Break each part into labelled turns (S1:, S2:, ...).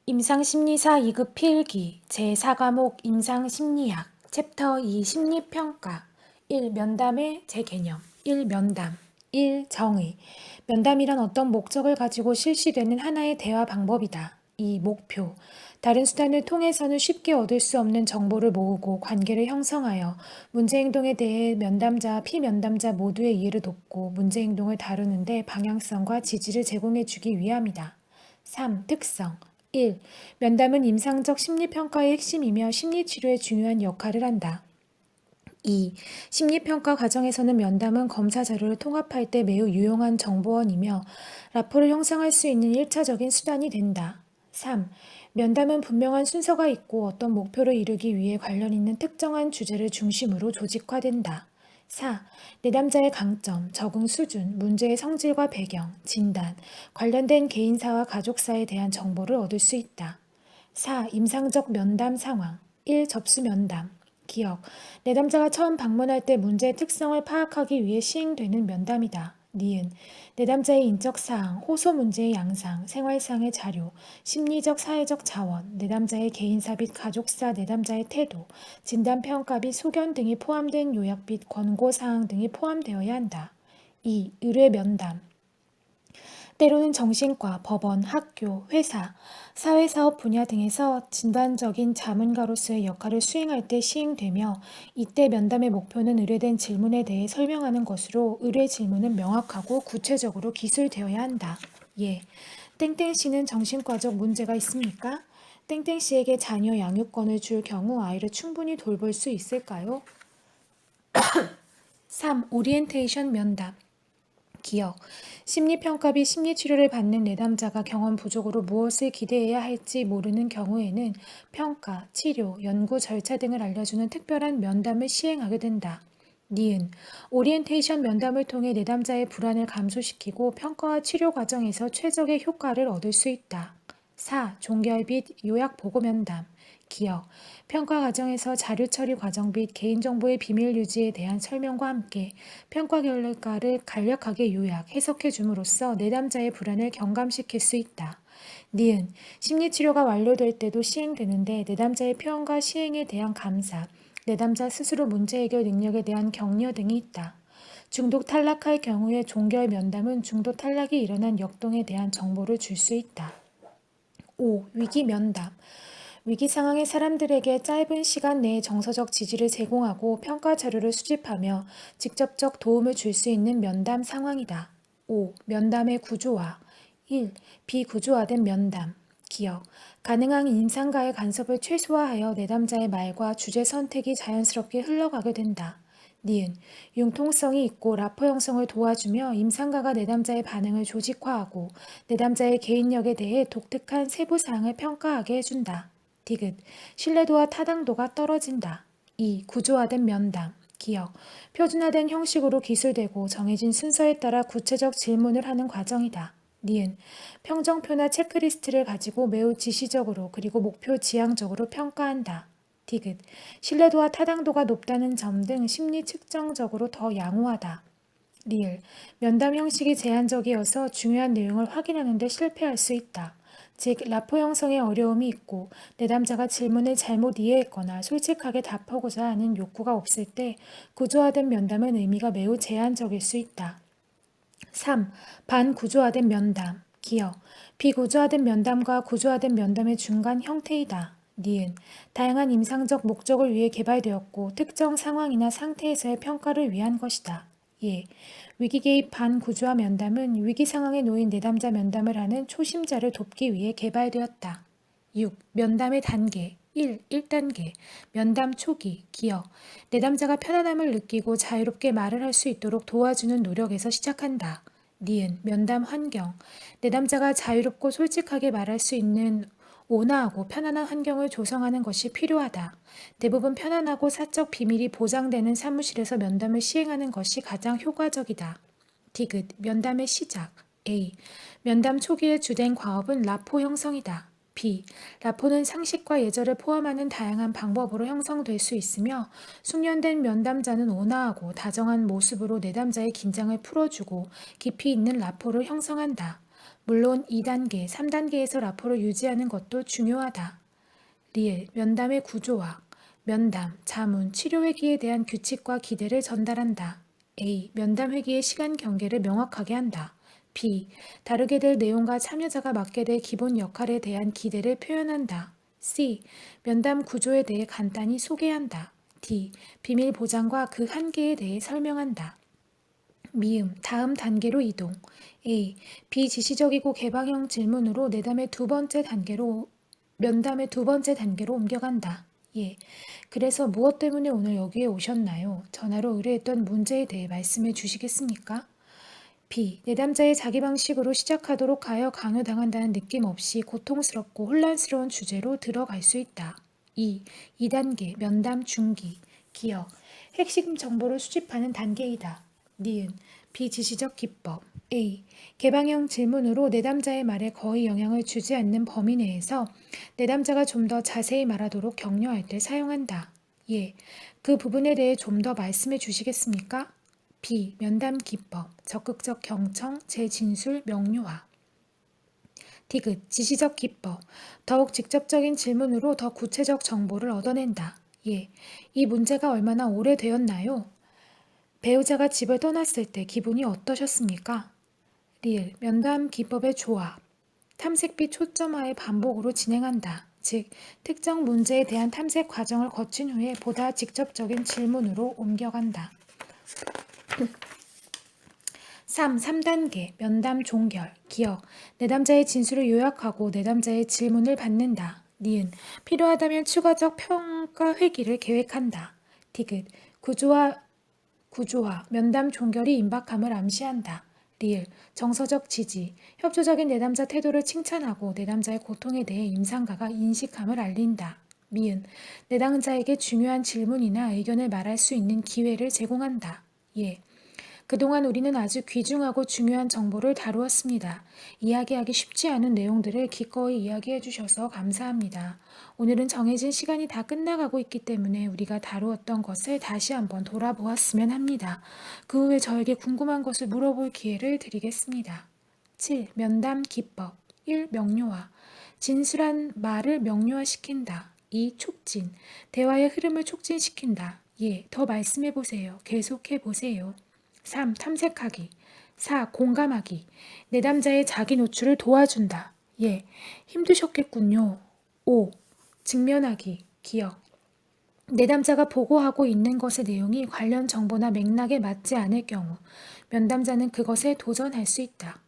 S1: 임상심리사 2급 필기 제4과목 임상심리학 챕터 2 심리평가 1. 면담의 재개념 1. 면담 1. 정의 면담이란 어떤 목적을 가지고 실시되는 하나의 대화 방법이다. 2. 목표 다른 수단을 통해서는 쉽게 얻을 수 없는 정보를 모으고 관계를 형성하여 문제행동에 대해 면담자와 피면담자 모두의 이해를 돕고 문제행동을 다루는데 방향성과 지지를 제공해주기 위함이다. 3. 특성 1. 면담은 임상적 심리평가의 핵심이며 심리치료에 중요한 역할을 한다. 2. 심리평가 과정에서는 면담은 검사 자료를 통합할 때 매우 유용한 정보원이며 라포를 형성할 수 있는 1차적인 수단이 된다. 3. 면담은 분명한 순서가 있고 어떤 목표를 이루기 위해 관련 있는 특정한 주제를 중심으로 조직화된다. 4. 내담자의 강점, 적응 수준, 문제의 성질과 배경, 진단, 관련된 개인사와 가족사에 대한 정보를 얻을 수 있다. 4. 임상적 면담 상황 1. 접수 면담 기억, 내담자가 처음 방문할 때 문제의 특성을 파악하기 위해 시행되는 면담이다. 니은, 내담자의 인적사항, 호소 문제의 양상, 생활상의 자료, 심리적 사회적 자원, 내담자의 개인사 및 가족사 내담자의 태도, 진단평가 및 소견 등이 포함된 요약 및 권고사항 등이 포함되어야 한다. 2. 의뢰 면담 때로는 정신과, 법원, 학교, 회사, 사회사업 분야 등에서 진단적인 자문가로서의 역할을 수행할 때 시행되며 이때 면담의 목표는 의뢰된 질문에 대해 설명하는 것으로 의뢰 질문은 명확하고 구체적으로 기술되어야 한다. 예. 땡땡씨는 정신과적 문제가 있습니까? 땡땡씨에게 자녀 양육권을 줄 경우 아이를 충분히 돌볼 수 있을까요? 3. 오리엔테이션 면담 기억, 심리평가 및 심리치료를 받는 내담자가 경험 부족으로 무엇을 기대해야 할지 모르는 경우에는 평가, 치료, 연구 절차 등을 알려주는 특별한 면담을 시행하게 된다. 니은, 오리엔테이션 면담을 통해 내담자의 불안을 감소시키고 평가와 치료 과정에서 최적의 효과를 얻을 수 있다. 4. 종결 및 요약 보고 면담 기억, 평가 과정에서 자료 처리 과정 및 개인정보의 비밀 유지에 대한 설명과 함께 평가 결과를 간략하게 요약, 해석해 줌으로써 내담자의 불안을 경감시킬 수 있다. 니은, 심리치료가 완료될 때도 시행되는데 내담자의 표현과 시행에 대한 감사, 내담자 스스로 문제 해결 능력에 대한 격려 등이 있다. 중독 탈락할 경우에 종결 면담은 중독 탈락이 일어난 역동에 대한 정보를 줄 수 있다. 5. 위기 면담 위기 상황의 사람들에게 짧은 시간 내에 정서적 지지를 제공하고 평가 자료를 수집하며 직접적 도움을 줄 수 있는 면담 상황이다. 5. 면담의 구조화 1. 비구조화된 면담 기억, 가능한 임상과의 간섭을 최소화하여 내담자의 말과 주제 선택이 자연스럽게 흘러가게 된다. 니은, 융통성이 있고 라포 형성을 도와주며 임상가가 내담자의 반응을 조직화하고 내담자의 개인력에 대해 독특한 세부 사항을 평가하게 해준다. 디귿, 신뢰도와 타당도가 떨어진다. 2. 구조화된 면담 기억, 표준화된 형식으로 기술되고 정해진 순서에 따라 구체적 질문을 하는 과정이다. 니은, 평정표나 체크리스트를 가지고 매우 지시적으로 그리고 목표 지향적으로 평가한다. 디귿, 신뢰도와 타당도가 높다는 점 등 심리 측정적으로 더 양호하다. 리을, 면담 형식이 제한적이어서 중요한 내용을 확인하는 데 실패할 수 있다. 즉, 라포 형성에 어려움이 있고 내담자가 질문을 잘못 이해했거나 솔직하게 답하고자 하는 욕구가 없을 때 구조화된 면담은 의미가 매우 제한적일 수 있다. 3. 반구조화된 면담 기억, 비구조화된 면담과 구조화된 면담의 중간 형태이다. 니은, 다양한 임상적 목적을 위해 개발되었고 특정 상황이나 상태에서의 평가를 위한 것이다. 예, 위기 개입 반구조화 면담은 위기 상황에 놓인 내담자 면담을 하는 초심자를 돕기 위해 개발되었다. 6. 면담의 단계 1. 1단계 면담 초기 기억, 내담자가 편안함을 느끼고 자유롭게 말을 할 수 있도록 도와주는 노력에서 시작한다. 니은, 면담 환경 내담자가 자유롭고 솔직하게 말할 수 있는 온화하고 편안한 환경을 조성하는 것이 필요하다. 대부분 편안하고 사적 비밀이 보장되는 사무실에서 면담을 시행하는 것이 가장 효과적이다. 디귿, 면담의 시작 A. 면담 초기의 주된 과업은 라포 형성이다. B. 라포는 상식과 예절을 포함하는 다양한 방법으로 형성될 수 있으며 숙련된 면담자는 온화하고 다정한 모습으로 내담자의 긴장을 풀어주고 깊이 있는 라포를 형성한다. 물론 2단계, 3단계에서 라포를 유지하는 것도 중요하다. 리을, 면담의 구조화. 면담, 자문, 치료 회기에 대한 규칙과 기대를 전달한다. A. 면담 회기의 시간 경계를 명확하게 한다. B. 다루게 될 내용과 참여자가 맡게 될 기본 역할에 대한 기대를 표현한다. C. 면담 구조에 대해 간단히 소개한다. D. 비밀 보장과 그 한계에 대해 설명한다. 미음, 다음 단계로 이동. A. 비지시적이고 개방형 질문으로 면담의 두 번째 단계로 옮겨간다. 예. 그래서 무엇 때문에 오늘 여기에 오셨나요? 전화로 의뢰했던 문제에 대해 말씀해 주시겠습니까? B. 내담자의 자기 방식으로 시작하도록 하여 강요당한다는 느낌 없이 고통스럽고 혼란스러운 주제로 들어갈 수 있다. 2. 2단계 면담 중기. 기억. 핵심 정보를 수집하는 단계이다. 니은. 비지시적 기법. A. 개방형 질문으로 내담자의 말에 거의 영향을 주지 않는 범위 내에서 내담자가 좀 더 자세히 말하도록 격려할 때 사용한다. 예. 그 부분에 대해 좀 더 말씀해 주시겠습니까? B. 면담 기법, 적극적 경청, 재진술, 명료화. 디귿, 지시적 기법, 더욱 직접적인 질문으로 더 구체적 정보를 얻어낸다. 예. 이 문제가 얼마나 오래되었나요? 배우자가 집을 떠났을 때 기분이 어떠셨습니까? 리을, 면담 기법의 조합. 탐색비 초점화의 반복으로 진행한다. 즉, 특정 문제에 대한 탐색 과정을 거친 후에 보다 직접적인 질문으로 옮겨간다. 3단계 면담 종결. 기억. 내담자의 진술을 요약하고 내담자의 질문을 받는다. 니은. 필요하다면 추가적 평가 회기를 계획한다. 디귿. 구조화. 면담 종결이 임박함을 암시한다. 리을. 정서적 지지. 협조적인 내담자 태도를 칭찬하고 내담자의 고통에 대해 임상가가 인식함을 알린다. 미은. 내담자에게 중요한 질문이나 의견을 말할 수 있는 기회를 제공한다. 예. 그동안 우리는 아주 귀중하고 중요한 정보를 다루었습니다. 이야기하기 쉽지 않은 내용들을 기꺼이 이야기해 주셔서 감사합니다. 오늘은 정해진 시간이 다 끝나가고 있기 때문에 우리가 다루었던 것을 다시 한번 돌아보았으면 합니다. 그 후에 저에게 궁금한 것을 물어볼 기회를 드리겠습니다. 7. 면담 기법. 1. 명료화. 진술한 말을 명료화시킨다. 2. 촉진. 대화의 흐름을 촉진시킨다. 예, 더 말씀해 보세요. 계속해 보세요. 3. 탐색하기. 4. 공감하기. 내담자의 자기 노출을 도와준다. 예, 힘드셨겠군요. 5. 직면하기. 기억. 내담자가 보고하고 있는 것의 내용이 관련 정보나 맥락에 맞지 않을 경우 면담자는 그것에 도전할 수 있다.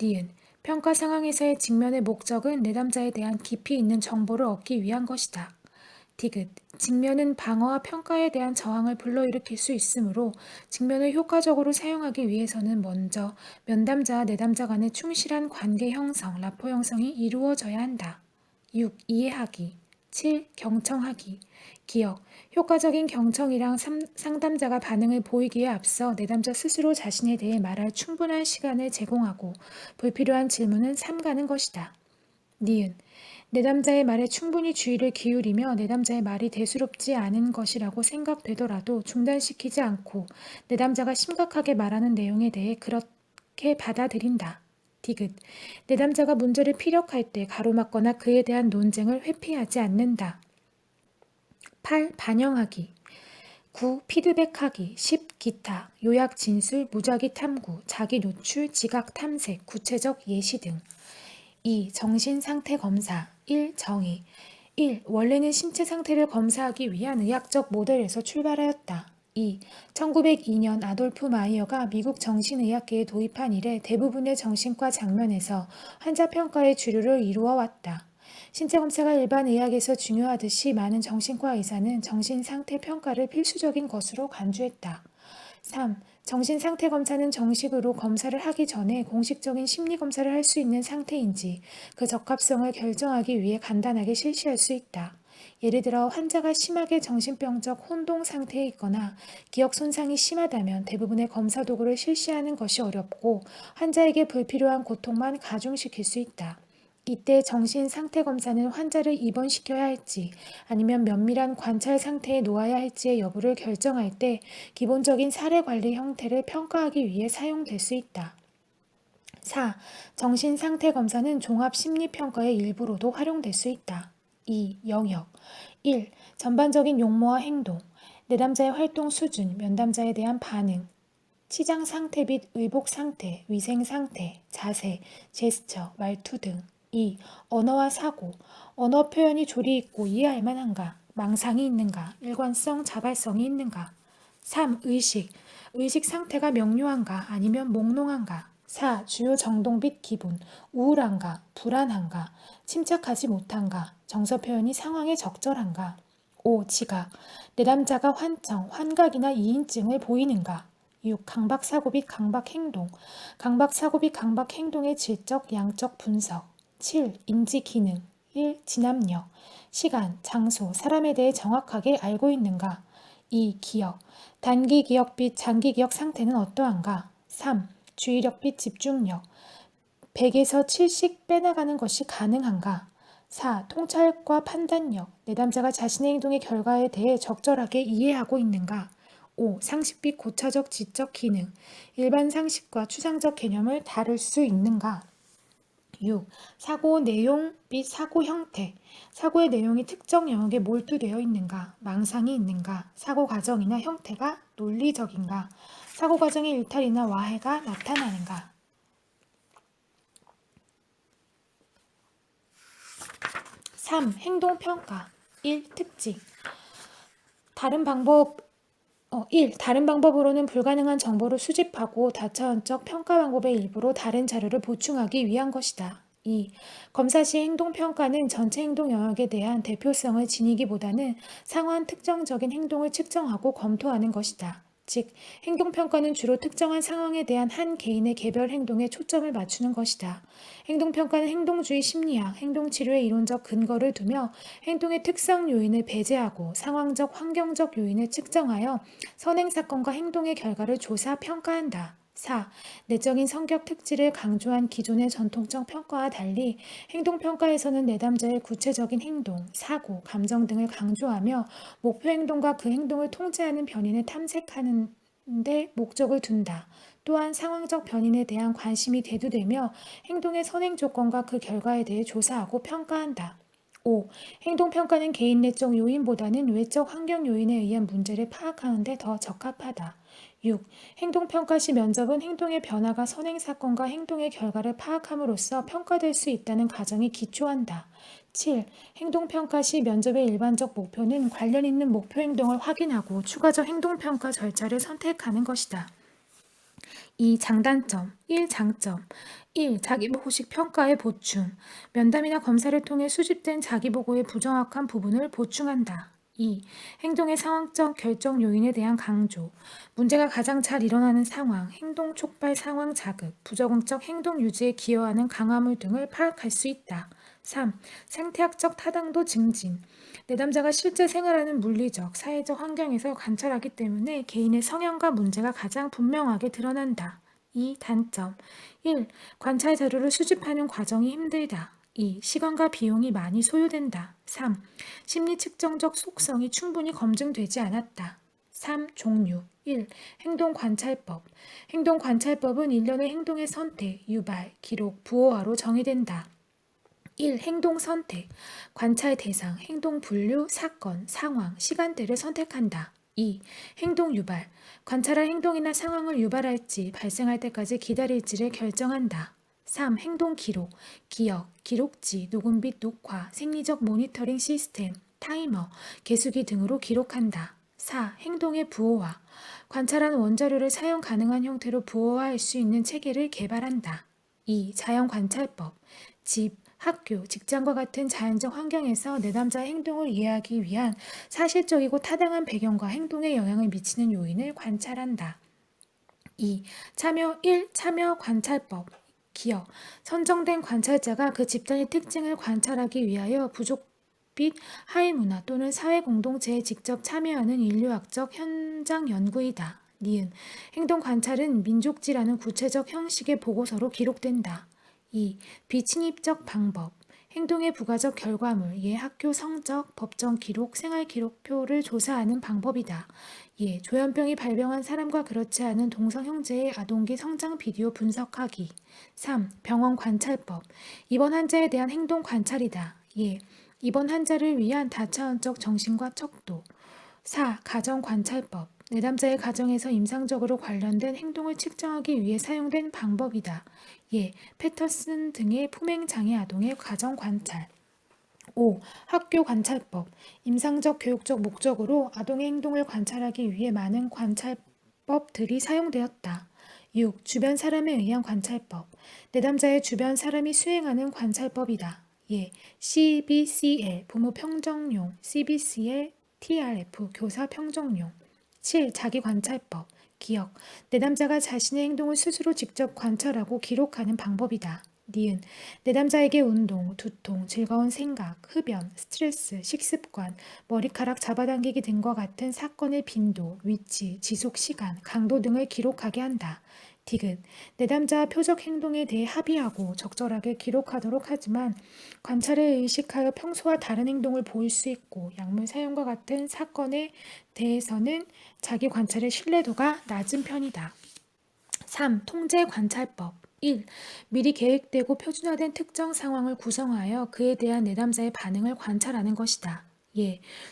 S1: 니은. 평가 상황에서의 직면의 목적은 내담자에 대한 깊이 있는 정보를 얻기 위한 것이다. 디귿. 직면은 방어와 평가에 대한 저항을 불러일으킬 수 있으므로 직면을 효과적으로 사용하기 위해서는 먼저 면담자와 내담자 간의 충실한 관계 형성, 라포 형성이 이루어져야 한다. 6. 이해하기. 7. 경청하기. 기억. 효과적인 경청이랑 상담자가 반응을 보이기에 앞서 내담자 스스로 자신에 대해 말할 충분한 시간을 제공하고 불필요한 질문은 삼가는 것이다. 니은. 내담자의 말에 충분히 주의를 기울이며 내담자의 말이 대수롭지 않은 것이라고 생각되더라도 중단시키지 않고 내담자가 심각하게 말하는 내용에 대해 그렇게 받아들인다. 디귿. 내담자가 문제를 피력할 때 가로막거나 그에 대한 논쟁을 회피하지 않는다. 8. 반영하기. 9. 피드백하기. 10. 기타. 요약 진술, 무작위 탐구, 자기 노출, 지각 탐색, 구체적 예시 등. 2. 정신상태 검사. 1. 정의. 1. 원래는 신체 상태를 검사하기 위한 의학적 모델에서 출발하였다. 2. 1902년 아돌프 마이어가 미국 정신의학계에 도입한 이래 대부분의 정신과 장면에서 환자 평가의 주류를 이루어 왔다. 신체 검사가 일반 의학에서 중요하듯이 많은 정신과 의사는 정신상태 평가를 필수적인 것으로 간주했다. 3. 정신상태 검사는 정식으로 검사를 하기 전에 공식적인 심리검사를 할 수 있는 상태인지 그 적합성을 결정하기 위해 간단하게 실시할 수 있다. 예를 들어 환자가 심하게 정신병적 혼동 상태에 있거나 기억 손상이 심하다면 대부분의 검사 도구를 실시하는 것이 어렵고 환자에게 불필요한 고통만 가중시킬 수 있다. 이때 정신 상태 검사는 환자를 입원시켜야 할지 아니면 면밀한 관찰 상태에 놓아야 할지의 여부를 결정할 때 기본적인 사례 관리 형태를 평가하기 위해 사용될 수 있다. 4. 정신상태 검사는 종합심리평가의 일부로도 활용될 수 있다. 2. 영역 1. 전반적인 용모와 행동, 내담자의 활동 수준, 면담자에 대한 반응, 치장 상태 및 의복 상태, 위생 상태, 자세, 제스처, 말투 등. 2. 언어와 사고, 언어 표현이 조리 있고 이해할 만한가, 망상이 있는가, 일관성, 자발성이 있는가. 3. 의식, 의식 상태가 명료한가 아니면 몽롱한가. 4. 주요 정동 및 기분, 우울한가, 불안한가, 침착하지 못한가, 정서 표현이 상황에 적절한가. 5. 지각, 내담자가 환청, 환각이나 이인증을 보이는가. 6. 강박사고 및 강박행동, 강박사고 및 강박행동의 질적, 양적 분석. 7. 인지기능 1. 진압력, 시간, 장소, 사람에 대해 정확하게 알고 있는가. 2. 기억, 단기 기억 및 장기 기억 상태는 어떠한가. 3. 주의력 및 집중력, 100에서 7씩 빼나가는 것이 가능한가. 4. 통찰과 판단력, 내담자가 자신의 행동의 결과에 대해 적절하게 이해하고 있는가. 5. 상식 및 고차적 지적 기능, 일반 상식과 추상적 개념을 다룰 수 있는가. 6. 사고 내용 및 사고 형태, 사고의 내용이 특정 영역에 몰두되어 있는가, 망상이 있는가, 사고 과정이나 형태가 논리적인가, 사고 과정의 일탈이나 와해가 나타나는가. 3. 행동평가 1. 특징 1. 다른 방법으로는 불가능한 정보를 수집하고 다차원적 평가 방법의 일부로 다른 자료를 보충하기 위한 것이다. 2. 검사 시 행동평가는 전체 행동 영역에 대한 대표성을 지니기보다는 상황 특정적인 행동을 측정하고 검토하는 것이다. 즉, 행동평가는 주로 특정한 상황에 대한 한 개인의 개별 행동에 초점을 맞추는 것이다. 행동평가는 행동주의 심리학, 행동치료의 이론적 근거를 두며 행동의 특성 요인을 배제하고 상황적, 환경적 요인을 측정하여 선행사건과 행동의 결과를 조사, 평가한다. 4. 내적인 성격 특질을 강조한 기존의 전통적 평가와 달리 행동평가에서는 내담자의 구체적인 행동, 사고, 감정 등을 강조하며 목표 행동과 그 행동을 통제하는 변인을 탐색하는 데 목적을 둔다. 또한 상황적 변인에 대한 관심이 대두되며 행동의 선행 조건과 그 결과에 대해 조사하고 평가한다. 5. 행동평가는 개인 내적 요인보다는 외적 환경 요인에 의한 문제를 파악하는 데 더 적합하다. 6. 행동평가 시 면접은 행동의 변화가 선행사건과 행동의 결과를 파악함으로써 평가될 수 있다는 가정에 기초한다. 7. 행동평가 시 면접의 일반적 목표는 관련 있는 목표 행동을 확인하고 추가적 행동평가 절차를 선택하는 것이다. 2. 장단점 1. 장점 1. 자기보고식 평가의 보충, 면담이나 검사를 통해 수집된 자기보고의 부정확한 부분을 보충한다. 2. 행동의 상황적 결정 요인에 대한 강조, 문제가 가장 잘 일어나는 상황, 행동 촉발 상황 자극, 부적응적 행동 유지에 기여하는 강화물 등을 파악할 수 있다. 3. 생태학적 타당도 증진, 내담자가 실제 생활하는 물리적, 사회적 환경에서 관찰하기 때문에 개인의 성향과 문제가 가장 분명하게 드러난다. 2. 단점 1. 관찰 자료를 수집하는 과정이 힘들다. 2. 시간과 비용이 많이 소요된다. 3. 심리 측정적 속성이 충분히 검증되지 않았다. 3. 종류 1. 행동관찰법, 행동관찰법은 일련의 행동의 선택, 유발, 기록, 부호화로 정의된다. 1. 행동 선택, 관찰 대상, 행동 분류, 사건, 상황, 시간대를 선택한다. 2. 행동 유발, 관찰할 행동이나 상황을 유발할지 발생할 때까지 기다릴지를 결정한다. 3. 행동 기록, 기억, 기록지, 녹음 및 녹화, 생리적 모니터링 시스템, 타이머, 개수기 등으로 기록한다. 4. 행동의 부호화, 관찰한 원자료를 사용 가능한 형태로 부호화할 수 있는 체계를 개발한다. 2. 자연관찰법, 집, 학교, 직장과 같은 자연적 환경에서 내담자의 행동을 이해하기 위한 사실적이고 타당한 배경과 행동에 영향을 미치는 요인을 관찰한다. 2. 참여 관찰법, 기억, 선정된 관찰자가 그 집단의 특징을 관찰하기 위하여 부족 및 하위 문화 또는 사회 공동체에 직접 참여하는 인류학적 현장 연구이다. 니은, 행동 관찰은 민족지라는 구체적 형식의 보고서로 기록된다. 2. 비침입적 방법, 행동의 부가적 결과물, 학교 성적, 법정 기록, 생활 기록표를 조사하는 방법이다. 조현병이 발병한 사람과 그렇지 않은 동성 형제의 아동기 성장 비디오 분석하기. 3. 병원 관찰법. 입원 환자에 대한 행동 관찰이다. 입원 환자를 위한 다차원적 정신과 척도. 4. 가정 관찰법. 내담자의 가정에서 임상적으로 관련된 행동을 측정하기 위해 사용된 방법이다. 패터슨 등의 품행장애 아동의 가정 관찰. 5. 학교 관찰법. 임상적 교육적 목적으로 아동의 행동을 관찰하기 위해 많은 관찰법들이 사용되었다. 6. 주변 사람에 의한 관찰법. 내담자의 주변 사람이 수행하는 관찰법이다. CBCL 부모 평정용, CBCL TRF 교사 평정용. 7. 자기관찰법. 기억. 내담자가 자신의 행동을 스스로 직접 관찰하고 기록하는 방법이다. 니은. 내담자에게 운동, 두통, 즐거운 생각, 흡연, 스트레스, 식습관, 머리카락 잡아당기기 등과 같은 사건의 빈도, 위치, 지속 시간, 강도 등을 기록하게 한다. 디귿. 내담자와 표적 행동에 대해 합의하고 적절하게 기록하도록 하지만 관찰을 의식하여 평소와 다른 행동을 보일 수 있고 약물 사용과 같은 사건에 대해서는 자기 관찰의 신뢰도가 낮은 편이다. 3. 통제 관찰법. 1. 미리 계획되고 표준화된 특정 상황을 구성하여 그에 대한 내담자의 반응을 관찰하는 것이다.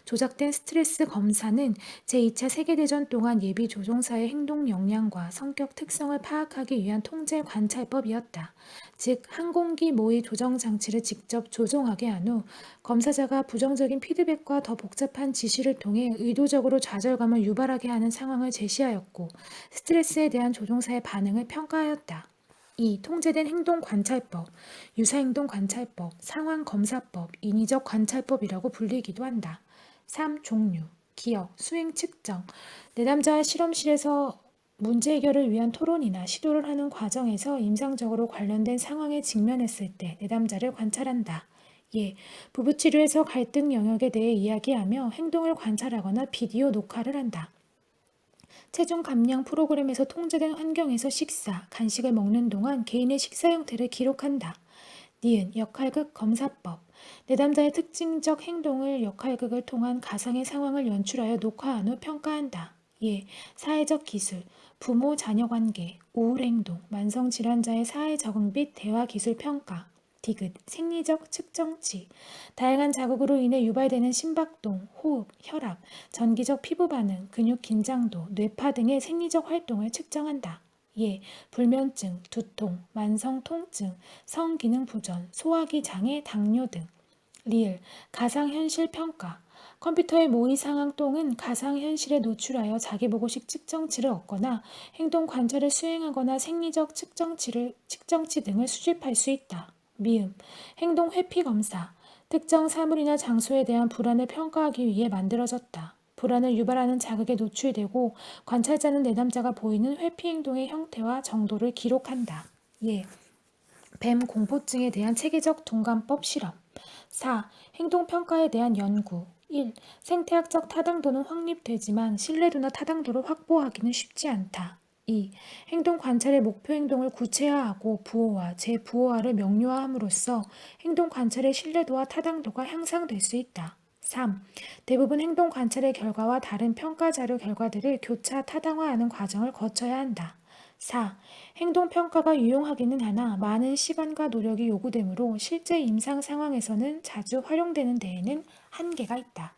S1: 조작된 스트레스 검사는 제2차 세계대전 동안 예비 조종사의 행동 역량과 성격 특성을 파악하기 위한 통제 관찰법이었다. 즉, 항공기 모의 조정 장치를 직접 조종하게 한 후 검사자가 부정적인 피드백과 더 복잡한 지시를 통해 의도적으로 좌절감을 유발하게 하는 상황을 제시하였고 스트레스에 대한 조종사의 반응을 평가하였다. 2. 통제된 행동관찰법, 유사행동관찰법, 상황검사법, 인위적 관찰법이라고 불리기도 한다. 3. 종류, 기억, 수행 측정. 내담자와 실험실에서 문제 해결을 위한 토론이나 시도를 하는 과정에서 임상적으로 관련된 상황에 직면했을 때 내담자를 관찰한다. 부부치료에서 갈등 영역에 대해 이야기하며 행동을 관찰하거나 비디오 녹화를 한다. 체중 감량 프로그램에서 통제된 환경에서 식사, 간식을 먹는 동안 개인의 식사 형태를 기록한다. 니은 역할극 검사법. 내담자의 특징적 행동을 역할극을 통한 가상의 상황을 연출하여 녹화한 후 평가한다. 사회적 기술, 부모 자녀 관계, 우울 행동, 만성 질환자의 사회 적응 및 대화 기술 평가. 디귿 생리적 측정치. 다양한 자극으로 인해 유발되는 심박동, 호흡, 혈압, 전기적 피부 반응, 근육 긴장도, 뇌파 등의 생리적 활동을 측정한다. 불면증, 두통, 만성 통증, 성기능 부전, 소화기 장애, 당뇨 등. 리을 가상현실 평가. 컴퓨터의 모의 상황 똥은 가상현실에 노출하여 자기보고식 측정치를 얻거나 행동 관찰을 수행하거나 생리적 측정치 등을 수집할 수 있다. 미음, 행동 회피 검사. 특정 사물이나 장소에 대한 불안을 평가하기 위해 만들어졌다. 불안을 유발하는 자극에 노출되고 관찰자는 내담자가 보이는 회피 행동의 형태와 정도를 기록한다. 뱀 공포증에 대한 체계적 동감법 실험. 4. 행동평가에 대한 연구. 1. 생태학적 타당도는 확립되지만 신뢰도나 타당도를 확보하기는 쉽지 않다. 2. 행동 관찰의 목표 행동을 구체화하고 부호화, 재부호화를 명료화함으로써 행동 관찰의 신뢰도와 타당도가 향상될 수 있다. 3. 대부분 행동 관찰의 결과와 다른 평가 자료 결과들을 교차 타당화하는 과정을 거쳐야 한다. 4. 행동 평가가 유용하기는 하나 많은 시간과 노력이 요구되므로 실제 임상 상황에서는 자주 활용되는 데에는 한계가 있다.